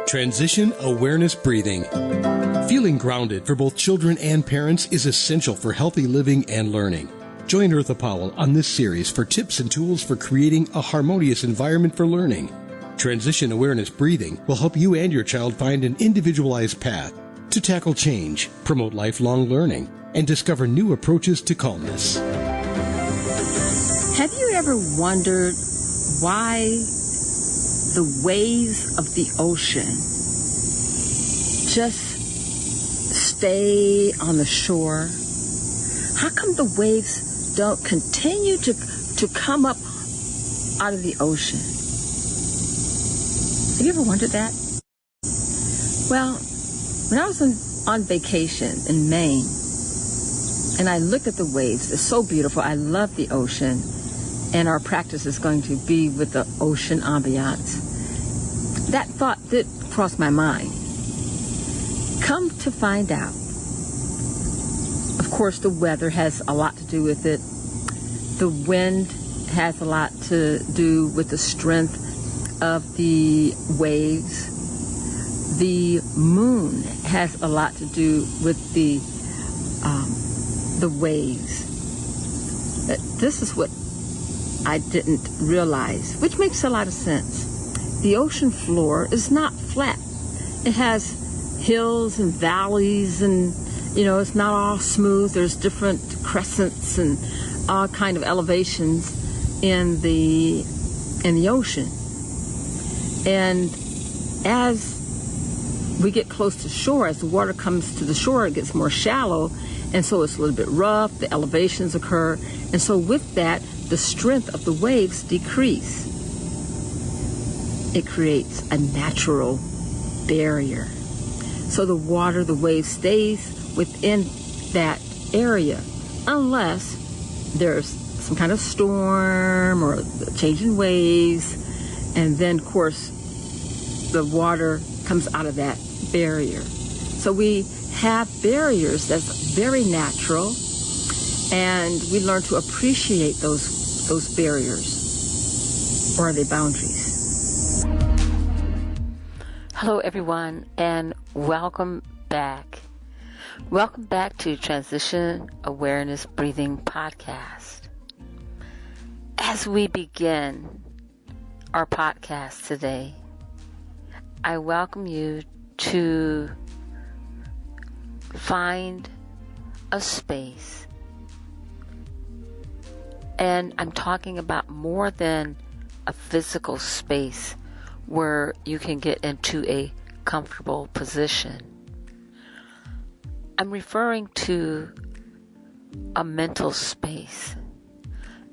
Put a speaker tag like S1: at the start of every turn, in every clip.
S1: Transition Awareness Breathing. Feeling grounded for both children and parents is essential for healthy living and learning. Join Eartha Powell on this series for tips and tools for creating a harmonious environment for learning. Transition Awareness Breathing will help you and your child find an individualized path to tackle change, promote lifelong learning, and discover new approaches to calmness.
S2: Have you ever wondered why the waves of the ocean just stay on the shore? How come the waves don't continue to come up out of the ocean? Have you ever wondered that? Well, when I was on vacation in Maine, and I looked at the waves, it's so beautiful. I love the ocean, and our practice is going to be with the ocean ambiance. That thought did cross my mind. Come to find out, of course, the weather has a lot to do with it. The wind has a lot to do with the strength of the waves. The moon has a lot to do with the waves. This is what I didn't realize, which makes a lot of sense. The ocean floor is not flat. It has hills and valleys, and it's not all smooth. There's different crescents and all kind of elevations in the ocean. And as we get close to shore, as the water comes to the shore, it gets more shallow, and so it's a little bit rough, the elevations occur, and so with that, the strength of the waves decrease. It creates a natural barrier. So the water, the wave stays within that area, unless there's some kind of storm or change in waves, and then, of course, the water comes out of that barrier. So we have barriers that's very natural, and we learn to appreciate those barriers, or are they boundaries?
S3: Hello, everyone, and welcome back. Welcome back to Transition Awareness Breathing Podcast. As we begin our podcast today, I welcome you to find a space. And I'm talking about more than a physical space where you can get into a comfortable position. I'm referring to a mental space,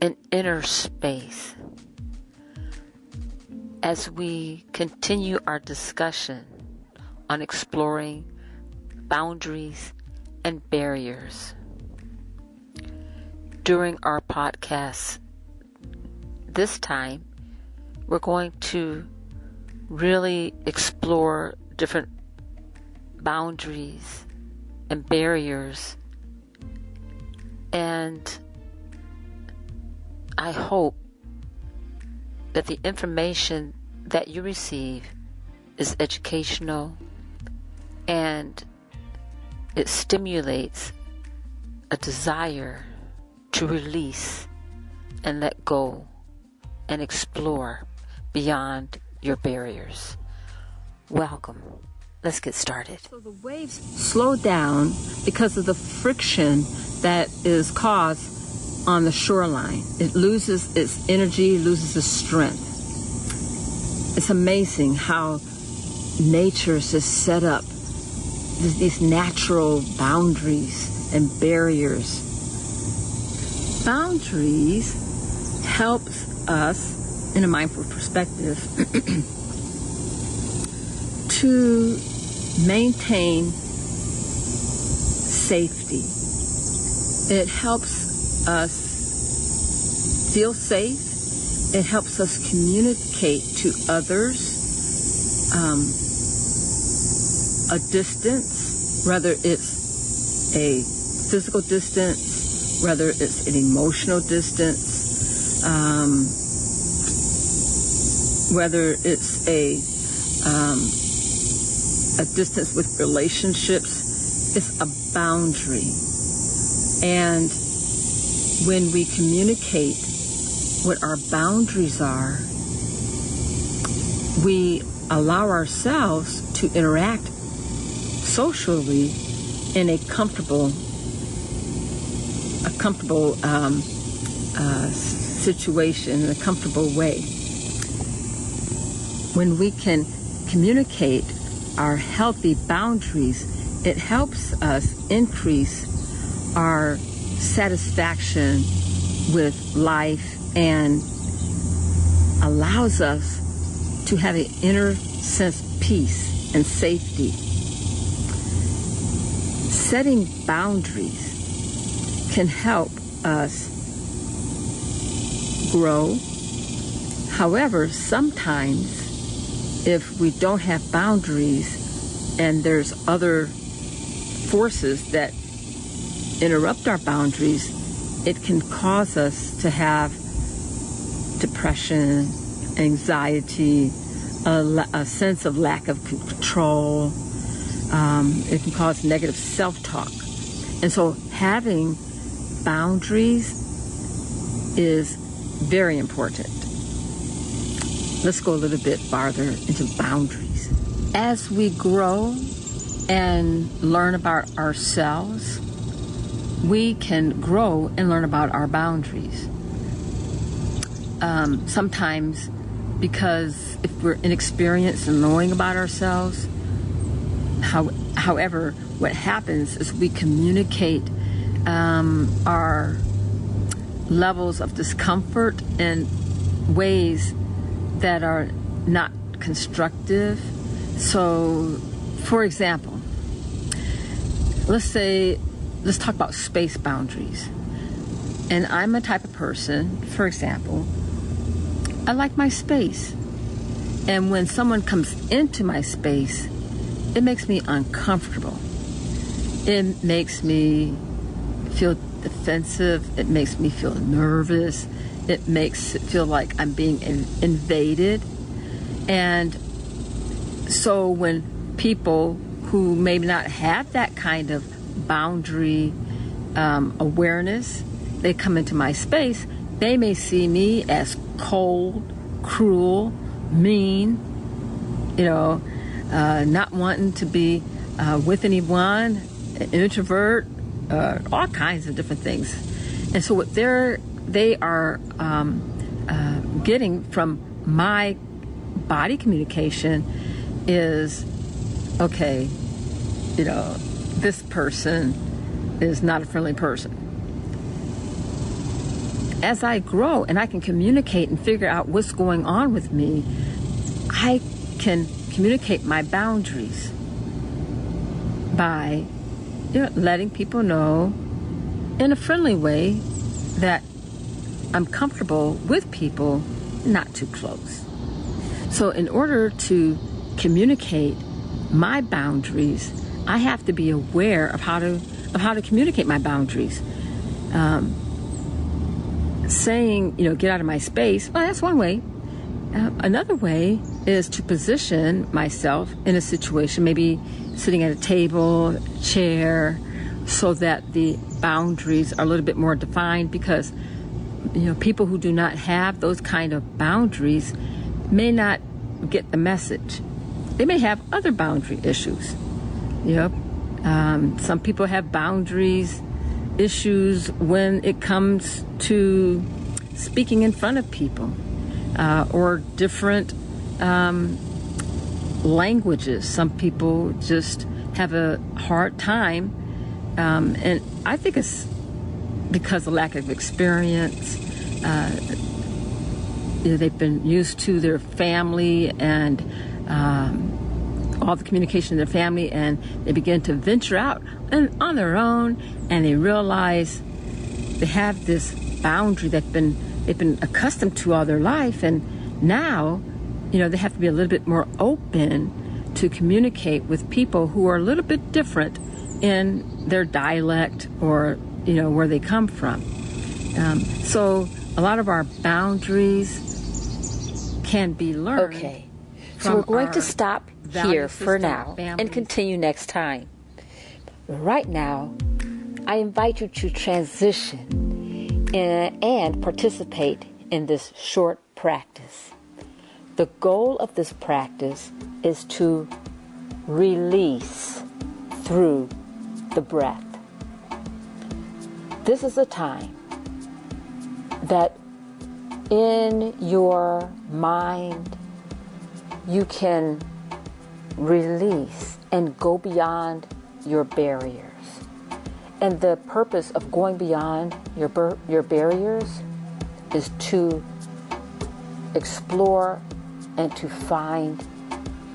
S3: an inner space. As we continue our discussion on exploring boundaries and barriers. During our podcast this time, we're going to really explore different boundaries and barriers, and I hope that the information that you receive is educational and it stimulates a desire to release and let go and explore beyond your barriers. Welcome. Let's get started.
S2: So the waves slow down because of the friction that is caused on the shoreline. It loses its energy, loses its strength. It's amazing how nature has set up these natural boundaries and barriers. Boundaries helps us, in a mindful perspective, to maintain safety. It helps us feel safe. It helps us communicate to others a distance, whether it's a physical distance, whether it's an emotional distance, whether it's a a distance with relationships. It's a boundary. And when we communicate what our boundaries are, we allow ourselves to interact socially in a comfortable situation, in a comfortable way. When we can communicate our healthy boundaries, it helps us increase our satisfaction with life and allows us to have an inner sense of peace and safety. Setting boundaries can help us grow. However, sometimes if we don't have boundaries and there's other forces that interrupt our boundaries, it can cause us to have depression, anxiety, a sense of lack of control. It can cause negative self-talk. And so having boundaries is very important. Let's go a little bit farther into boundaries. As we grow and learn about ourselves, we can grow and learn about our boundaries. Sometimes because if we're inexperienced in knowing about ourselves, however, what happens is we communicate our levels of discomfort in ways that are not constructive. So, for example, let's talk about space boundaries. And I'm a type of person, for example, I like my space. And when someone comes into my space, it makes me uncomfortable. It makes me feel defensive. It makes me feel nervous. It makes it feel like I'm being invaded. And so when people who maybe not have that kind of boundary awareness, they come into my space, they may see me as cold, cruel, mean, not wanting to be with anyone, an introvert, all kinds of different things. And so what they are getting from my body communication is, okay, this person is not a friendly person. As I grow and I can communicate and figure out what's going on with me, I can communicate my boundaries by letting people know in a friendly way that I'm comfortable with people, not too close. So in order to communicate my boundaries, I have to be aware of how to communicate my boundaries. Saying, get out of my space, well, that's one way. Another way is to position myself in a situation, maybe sitting at a table, chair, so that the boundaries are a little bit more defined, because people who do not have those kind of boundaries may not get the message. They may have other boundary issues. Some people have boundaries issues when it comes to speaking in front of people, or different languages. Some people just have a hard time, and I think it's because of lack of experience. They've been used to their family and all the communication in their family, and they begin to venture out and on their own, and they realize they have this boundary they've been accustomed to all their life, and now they have to be a little bit more open to communicate with people who are a little bit different in their dialect or where they come from. So a lot of our boundaries can be learned.
S3: Okay, so we're going to stop here for now and continue next time. Right now, I invite you to transition and participate in this short practice. The goal of this practice is to release through the breath. This is a time that in your mind you can release and go beyond your barriers. And the purpose of going beyond your barriers is to explore and to find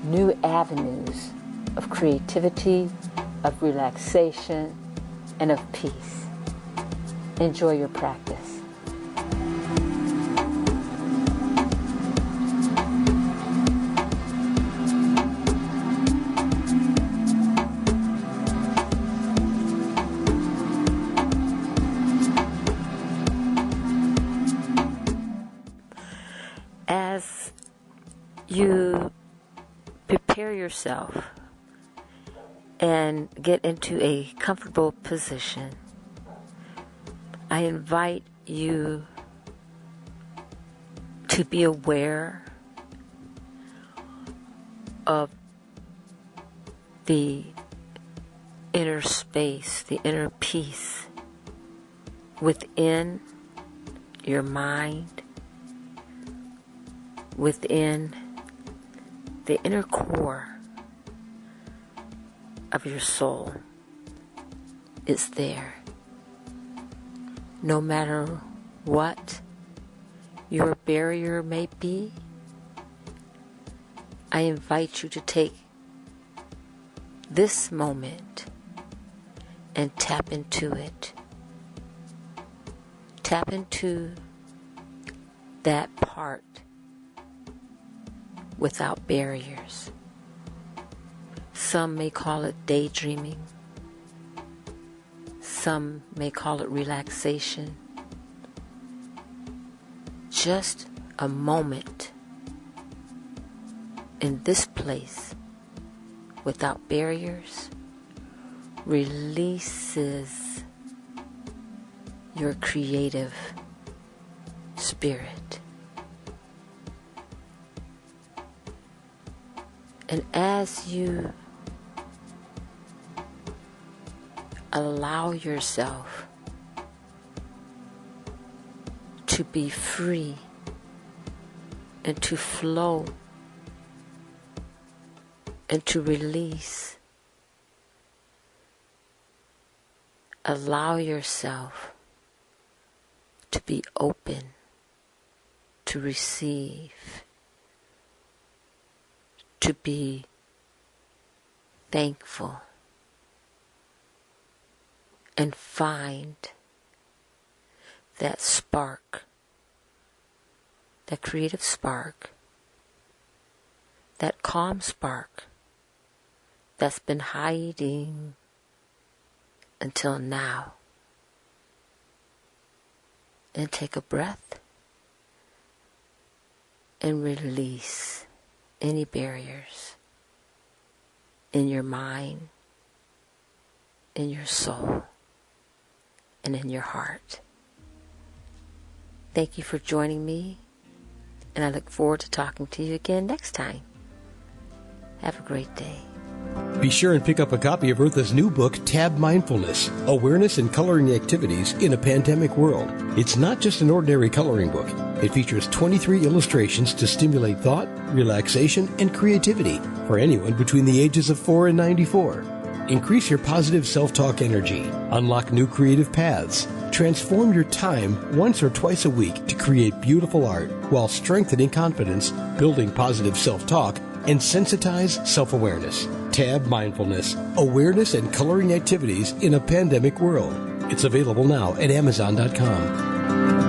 S3: new avenues of creativity, of relaxation, and of peace. Enjoy your practice. As you prepare yourself and get into a comfortable position, I invite you to be aware of the inner space, the inner peace within your mind, within the inner core of your soul. It's there. No matter what your barrier may be, I invite you to take this moment and tap into it. Tap into that part without barriers. Some may call it daydreaming. Some may call it relaxation. Just a moment in this place without barriers releases your creative spirit. And as you allow yourself to be free and to flow and to release, allow yourself to be open to receive, to be thankful, and find that spark, that creative spark, that calm spark that's been hiding until now. And take a breath and release any barriers in your mind, in your soul, and in your heart. Thank you for joining me, and I look forward to talking to you again next time. Have a great day.
S1: Be sure and pick up a copy of Eartha's new book, Tab Mindfulness, Awareness and Coloring Activities in a Pandemic World. It's not just an ordinary coloring book. It features 23 illustrations to stimulate thought, relaxation, and creativity for anyone between the ages of 4 and 94. Increase your positive self-talk energy. Unlock new creative paths. Transform your time once or twice a week to create beautiful art while strengthening confidence, building positive self-talk, and sensitize self-awareness. Tab Mindfulness, Awareness and Coloring Activities in a Pandemic World. It's available now at Amazon.com.